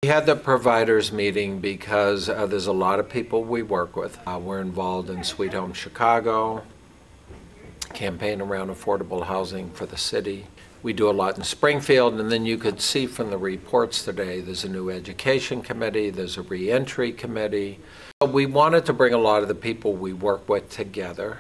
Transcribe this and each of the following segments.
We had the providers meeting because there's a lot of people we work with. We're involved in Sweet Home Chicago, campaign around affordable housing for the city. We do a lot in Springfield, and then you could see from the reports today, there's a new education committee, there's a reentry committee. We wanted to bring a lot of the people we work with together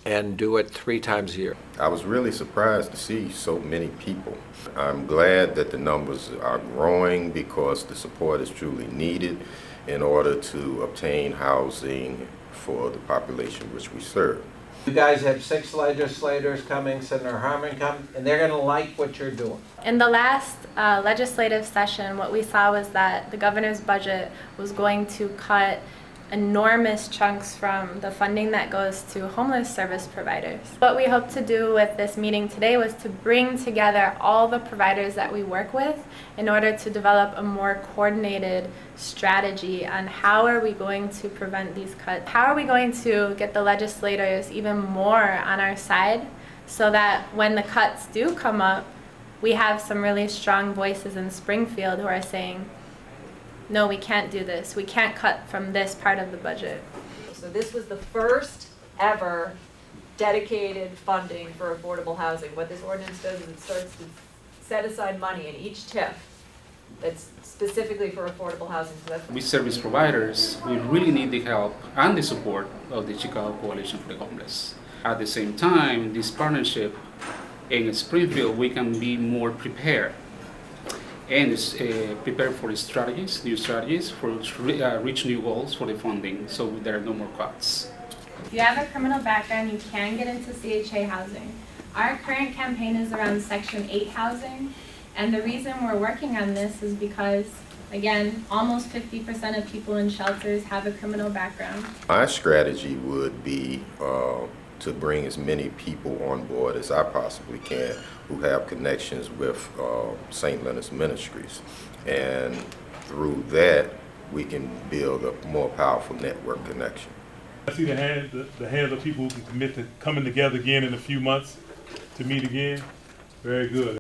and do it 3 times a year. I was really surprised to see so many people. I'm glad that the numbers are growing because the support is truly needed in order to obtain housing for the population which we serve. You guys have 6 legislators coming, Senator Harmon coming, and they're going to like what you're doing. In the last legislative session, what we saw was that the governor's budget was going to cut enormous chunks from the funding that goes to homeless service providers. What we hope to do with this meeting today was to bring together all the providers that we work with in order to develop a more coordinated strategy on how are we going to prevent these cuts. How are we going to get the legislators even more on our side so that when the cuts do come up, we have some really strong voices in Springfield who are saying, no, we can't do this. We can't cut from this part of the budget. So this was the first ever dedicated funding for affordable housing. What this ordinance does is it starts to set aside money in each TIF that's specifically for affordable housing. So we service providers, we really need the help and the support of the Chicago Coalition for the Homeless. At the same time, this partnership in Springfield, we can be more prepared and prepare for strategies, new strategies, for reach new goals for the funding, so there are no more cuts. If you have a criminal background, you can get into CHA housing. Our current campaign is around Section 8 housing, and the reason we're working on this is because, again, almost 50% of people in shelters have a criminal background. My strategy would be to bring as many people on board as I possibly can who have connections with St. Leonard's Ministries. And through that, we can build a more powerful network connection. I see the hands of people who can commit to coming together again in a few months to meet again. Very good.